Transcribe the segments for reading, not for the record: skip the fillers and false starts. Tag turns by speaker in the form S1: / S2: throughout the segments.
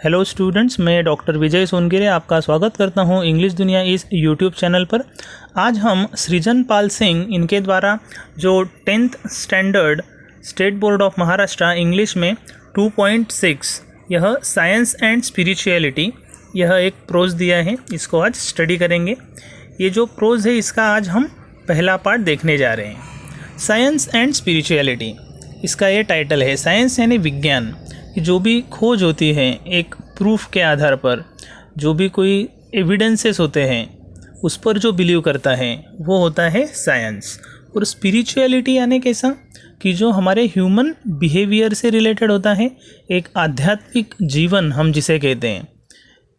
S1: Hello students, मैं doctor विजय सोनगिरे आपका स्वागत करता हूं इंग्लिश दुनिया इस यूट्यूब चैनल पर। आज हम सृजन पाल सिंह इनके द्वारा जो 10th standard state board of Maharashtra English में 2.6 यह साइंस एंड स्पिरिचुअलिटी यह एक प्रोज दिया है, इसको आज स्टडी करेंगे। ये जो प्रोज है इसका आज हम पहला पार्ट देखने जा रहे हैं। साइंस एंड स्पिरिचुअलिटी इसका ये टाइटल है। साइंस यानी विज्ञान कि जो भी खोज होती है एक प्रूफ के आधार पर, जो भी कोई एविडेंसेस होते हैं उस पर जो बिलीव करता है वो होता है साइंस। और स्पिरिचुअलिटी यानी कैसा कि जो हमारे ह्यूमन बिहेवियर से रिलेटेड होता है, एक आध्यात्मिक जीवन हम जिसे कहते हैं,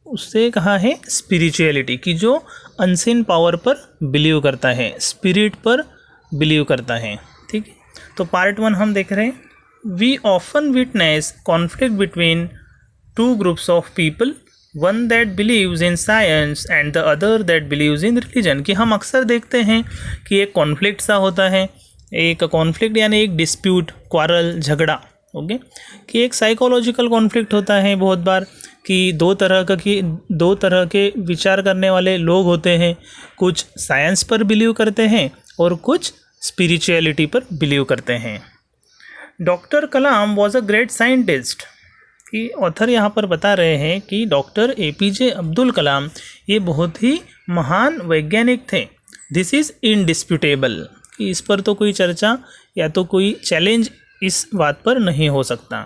S1: उससे कहा है स्पिरिचुअलिटी कि जो अनसीन पावर पर बिलीव करता है, स्पिरिट पर बिलीव करता है। ठीक है, तो पार्ट 1 हम देख रहे हैं। We often witness conflict between two groups of people, one that believes in science and the other that believes in religion। कि हम अक्सर देखते हैं कि एक कॉन्फ्लिक्ट सा होता है। एक कॉन्फ्लिक्ट यानी एक डिस्प्यूट, क्वारल, झगड़ा, ओके, कि एक साइकोलॉजिकल कॉन्फ्लिक्ट होता है बहुत बार कि दो तरह के विचार करने वाले लोग होते हैं। कुछ साइंस पर बिलीव करते हैं और कुछ स्पिरिचुअलिटी पर बिलीव करते हैं। Doctor Kalam was a great scientist कि ऑथर यहाँ पर बता रहे हैं कि डॉक्टर APJ अब्दुल कलाम ये बहुत ही महान वैज्ञानिक थे। दिस इज़ इनडिस्प्यूटेबल कि इस पर तो कोई चर्चा या तो कोई चैलेंज इस बात पर नहीं हो सकता।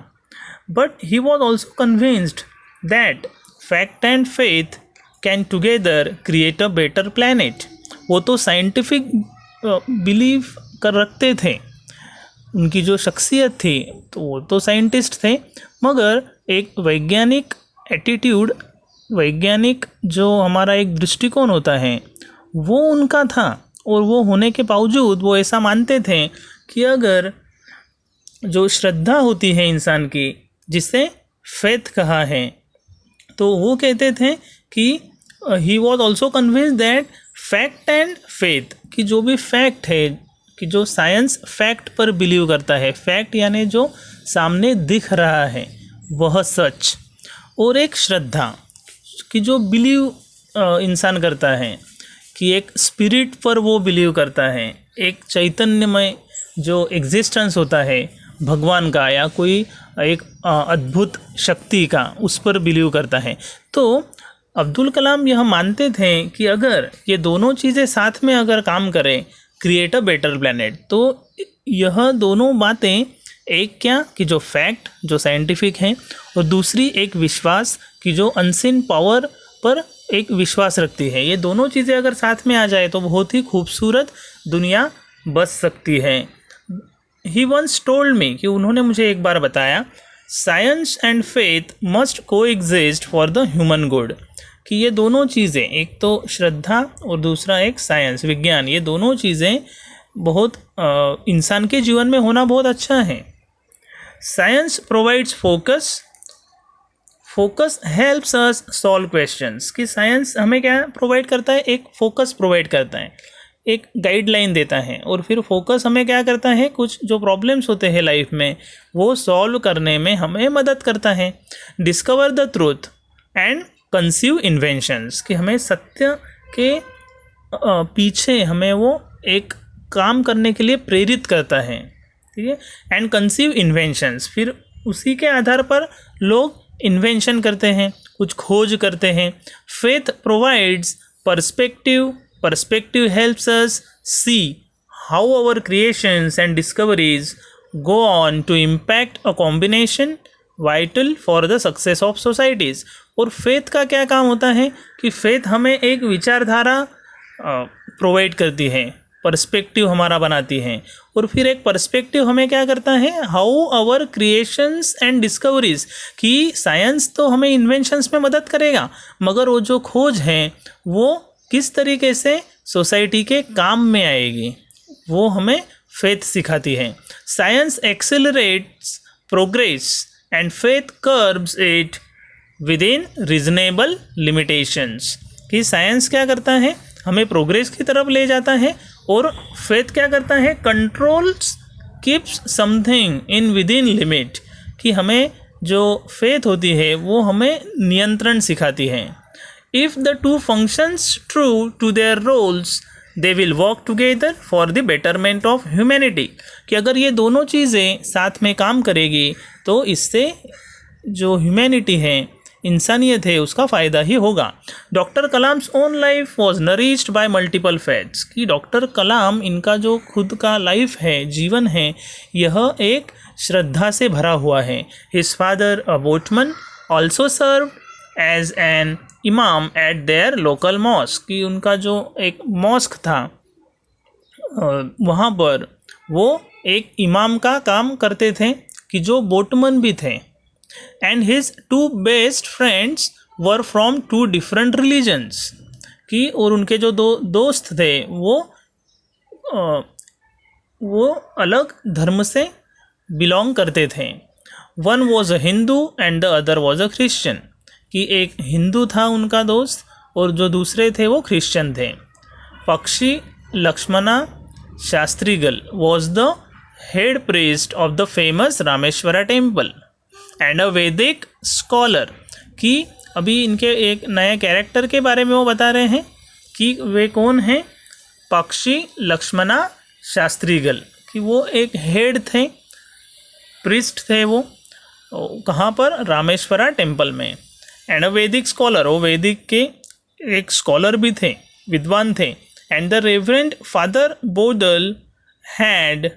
S1: But he was also convinced that fact and faith can together create a better planet. वो तो साइंटिफिक बिलीव कर रखते थे, उनकी जो शख्सियत थी तो वो तो साइंटिस्ट थे, मगर एक वैज्ञानिक एटीट्यूड, वैज्ञानिक जो हमारा एक दृष्टिकोण होता है वो उनका था। और वो होने के बावजूद वो ऐसा मानते थे कि अगर जो श्रद्धा होती है इंसान की, जिसे फेथ कहा है, तो वो कहते थे कि he was also convinced that fact and faith कि जो भी फैक्ट है, कि जो साइंस फैक्ट पर बिलीव करता है, फैक्ट यानी जो सामने दिख रहा है वह सच, और एक श्रद्धा कि जो बिलीव इंसान करता है कि एक स्पिरिट पर वो बिलीव करता है, एक चैतन्यमय जो एग्जिस्टेंस होता है भगवान का या कोई एक अद्भुत शक्ति का, उस पर बिलीव करता है। तो अब्दुल कलाम यह मानते थे कि अगर ये दोनों चीज़ें साथ में अगर काम करें, क्रिएट अ बेटर प्लैनेट, तो यह दोनों बातें, एक क्या कि जो फैक्ट जो साइंटिफिक है, और दूसरी एक विश्वास कि जो अनसीन पावर पर एक विश्वास रखती है, ये दोनों चीज़ें अगर साथ में आ जाए तो बहुत ही खूबसूरत दुनिया बस सकती है। ही वंस टोल्ड मी कि उन्होंने मुझे एक बार बताया, साइंस एंड फेथ मस्ट को exist for the human good, कि ये दोनों चीज़ें, एक तो श्रद्धा और दूसरा एक साइंस, विज्ञान, ये दोनों चीज़ें बहुत इंसान के जीवन में होना बहुत अच्छा है। Science provides focus helps us solve questions, कि साइंस हमें क्या प्रोवाइड करता है, एक फोकस प्रोवाइड करता है, एक गाइडलाइन देता है, और फिर फोकस हमें क्या करता है, कुछ जो प्रॉब्लम्स होते हैं लाइफ में वो सॉल्व करने में हमें मदद करता है। Discover the truth and conceive inventions, कि हमें सत्य के पीछे हमें वो एक काम करने के लिए प्रेरित करता है। ठीक है, एंड कंसीव इन्वेंशंस, फिर उसी के आधार पर लोग इन्वेंशन करते हैं, कुछ खोज करते हैं। Faith provides perspective helps us see how our creations and discoveries go on to impact a combination vital for the success of societies. और फेथ का क्या काम होता है कि फेथ हमें एक विचारधारा प्रोवाइड करती है, पर्सपेक्टिव हमारा बनाती है, और फिर एक पर्सपेक्टिव हमें क्या करता है, how our creations and discoveries, कि साइंस तो हमें इन्वेंशंस में मदद करेगा, मगर वो जो खोज है वो किस तरीके से सोसाइटी के काम में आएगी वो हमें फेथ सिखाती है। Science accelerates progress and faith curbs it with in reasonable limitations, कि साइंस क्या करता है, हमें प्रोग्रेस की तरफ ले जाता है, और फेथ क्या करता है, controls keeps something in with in limit, कि हमें जो फेथ होती है वो हमें नियंत्रण सिखाती है। If the two functions true to their roles they will work together for the betterment of humanity, कि अगर ये दोनों चीज़ें साथ में काम करेगी तो इससे जो ह्यूमैनिटी है, इंसानियत है, उसका फ़ायदा ही होगा। Doctor Kalam's own life was nourished bye multiple fats, कि डॉक्टर कलाम इनका जो खुद का लाइफ है, जीवन है, यह एक श्रद्धा से भरा हुआ है। His father a boatman also serve as an imam at their local mosque, कि उनका जो एक मॉस्क था वहाँ पर वो एक इमाम का काम करते थे, कि जो बोटमैन भी थे। And his two best friends were from two different religions, कि और उनके जो दो दोस्त थे वो अलग धर्म से बिलोंग करते थे। One was a Hindu and the other was a Christian, कि एक हिंदू था उनका दोस्त और जो दूसरे थे वो क्रिश्चियन थे। Pakshi Lakshmana Sastrigal was the head priest of the famous Rameswara temple and a Vedic scholar, कि अभी इनके एक नए कैरेक्टर के बारे में वो बता रहे हैं कि वे कौन हैं। पक्षी लक्ष्मणा शास्त्रीगल, कि वो एक हेड थे, प्रिस्ट थे वो, कहाँ पर, रामेश्वरा टेम्पल में। एंड अ वैदिक स्कॉलर, वो वैदिक के एक स्कॉलर भी थे, विद्वान थे। And the reverend Father Bodal had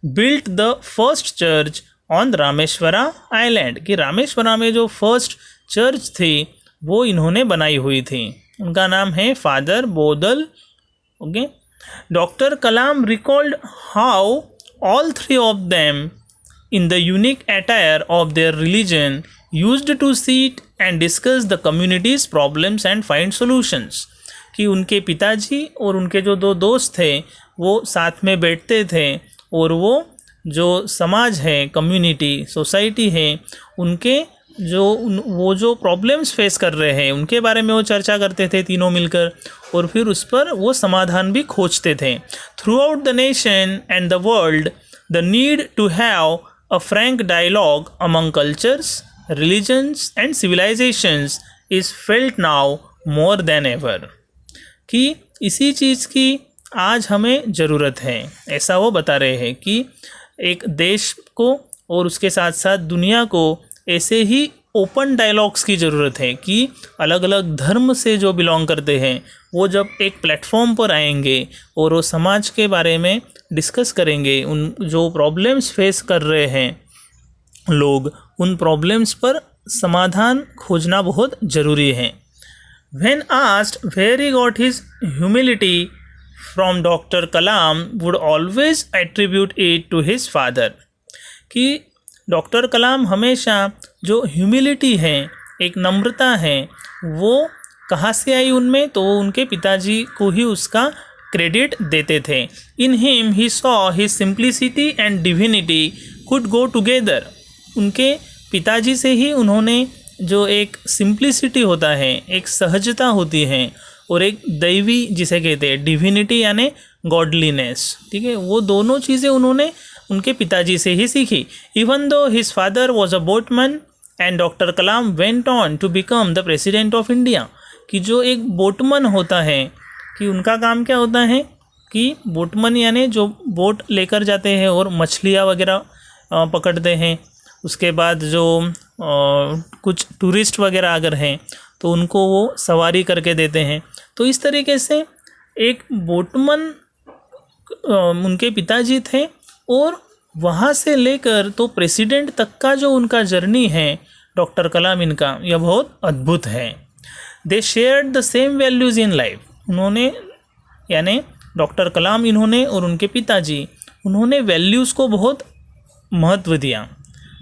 S1: built the first church on Rameswara island, कि रामेश्वरा में जो फर्स्ट चर्च थी वो इन्होंने बनाई हुई थी। उनका नाम है Father Bodal. Okay. Doctor Kalam recalled how all three of them in the unique attire of their religion used to sit and discuss the community's problems and find solutions, कि उनके पिताजी और उनके जो दो दोस्त थे वो साथ में बैठते थे और वो जो समाज है, कम्युनिटी, सोसाइटी है, उनके वो जो प्रॉब्लम्स फेस कर रहे हैं उनके बारे में वो चर्चा करते थे तीनों मिलकर, और फिर उस पर वो समाधान भी खोजते थे। Throughout the nation and the world the need to have a frank dialogue among cultures, religions and civilisations is felt now more than ever, कि इसी चीज़ की आज हमें ज़रूरत है। ऐसा वो बता रहे हैं कि एक देश को और उसके साथ साथ दुनिया को ऐसे ही ओपन डायलॉग्स की ज़रूरत है, कि अलग अलग धर्म से जो बिलोंग करते हैं वो जब एक प्लेटफॉर्म पर आएंगे और वो समाज के बारे में डिस्कस करेंगे, उन जो प्रॉब्लम्स फेस कर रहे हैं लोग, उन प्रॉब्लम्स पर समाधान खोजना बहुत ज़रूरी है। When asked where he got his humility from, Dr. Kalam would always attribute it to his father, कि डॉक्टर कलाम हमेशा जो ह्यूमिलिटी है, एक नम्रता है, वो कहाँ से आई उनमें, तो उनके पिताजी को ही उसका क्रेडिट देते थे। In him he saw his simplicity and divinity could go together, उनके पिताजी से ही उन्होंने जो एक सिंप्लिसिटी होता है, एक सहजता होती है, और एक दैवी जिसे कहते हैं डिविनिटी यानी गॉडलीनेस, ठीक है, वो दोनों चीज़ें उन्होंने उनके पिताजी से ही सीखी। Even though his father was a boatman and doctor Kalam went on to become the president of India, कि जो एक बोटमैन होता है, कि उनका काम क्या होता है, कि बोटमैन यानी जो बोट लेकर जाते हैं और मछलियाँ वगैरह पकड़ते हैं, उसके बाद जो कुछ टूरिस्ट वगैरह अगर हैं तो उनको वो सवारी करके देते हैं। तो इस तरीके से एक बोटमैन उनके पिताजी थे, और वहाँ से लेकर तो प्रेसिडेंट तक का जो उनका जर्नी है डॉक्टर कलाम इनका, यह बहुत अद्भुत है। दे shared the same values in life, उन्होंने यानी डॉक्टर कलाम इन्होंने और उनके पिताजी उन्होंने वैल्यूज़ को बहुत महत्व दिया,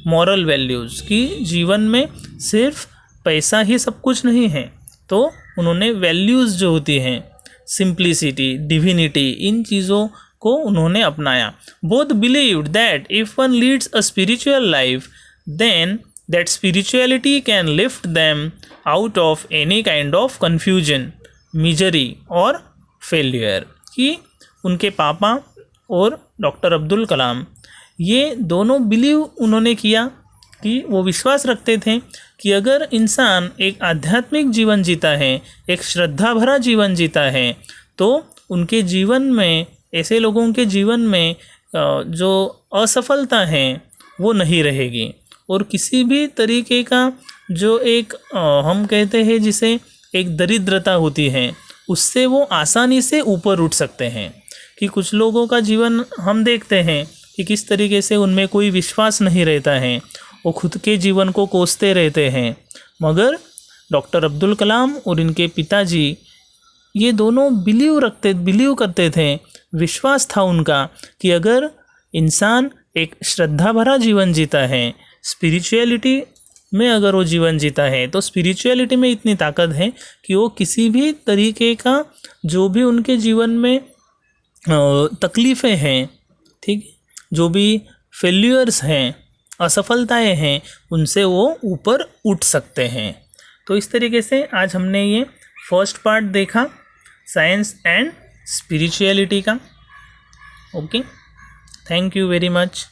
S1: मॉरल वैल्यूज़, की जीवन में सिर्फ पैसा ही सब कुछ नहीं है, तो उन्होंने वैल्यूज़ जो होती हैं, सिंप्लिसिटी, डिविनिटी, इन चीज़ों को उन्होंने अपनाया। Both believed that if one leads a spiritual life then that spirituality can lift them out of any kind of confusion, misery और फेलियर, कि उनके पापा और डॉक्टर अब्दुल कलाम ये दोनों बिलीव उन्होंने किया कि वो विश्वास रखते थे कि अगर इंसान एक आध्यात्मिक जीवन जीता है, एक श्रद्धा भरा जीवन जीता है, तो उनके जीवन में, ऐसे लोगों के जीवन में जो असफलता है वो नहीं रहेगी, और किसी भी तरीके का जो एक हम कहते हैं जिसे एक दरिद्रता होती है, उससे वो आसानी से ऊपर उठ सकते हैं। कि कुछ लोगों का जीवन हम देखते हैं कि किस तरीके से उनमें कोई विश्वास नहीं रहता है, वो खुद के जीवन को कोसते रहते हैं। मगर डॉक्टर अब्दुल कलाम और इनके पिताजी ये दोनों बिलीव करते थे, विश्वास था उनका कि अगर इंसान एक श्रद्धा भरा जीवन जीता है, स्पिरिचुअलिटी में अगर वो जीवन जीता है, तो स्पिरिचुअलिटी में इतनी ताकत है कि वो किसी भी तरीके का जो भी उनके जीवन में तकलीफ़ें हैं, ठीक, जो भी फेल्यूर्स हैं, असफलताएं हैं, उनसे वो ऊपर उठ सकते हैं। तो इस तरीके से आज हमने ये फर्स्ट पार्ट देखा साइंस एंड स्पिरिचुअलिटी का। Okay, thank you very much.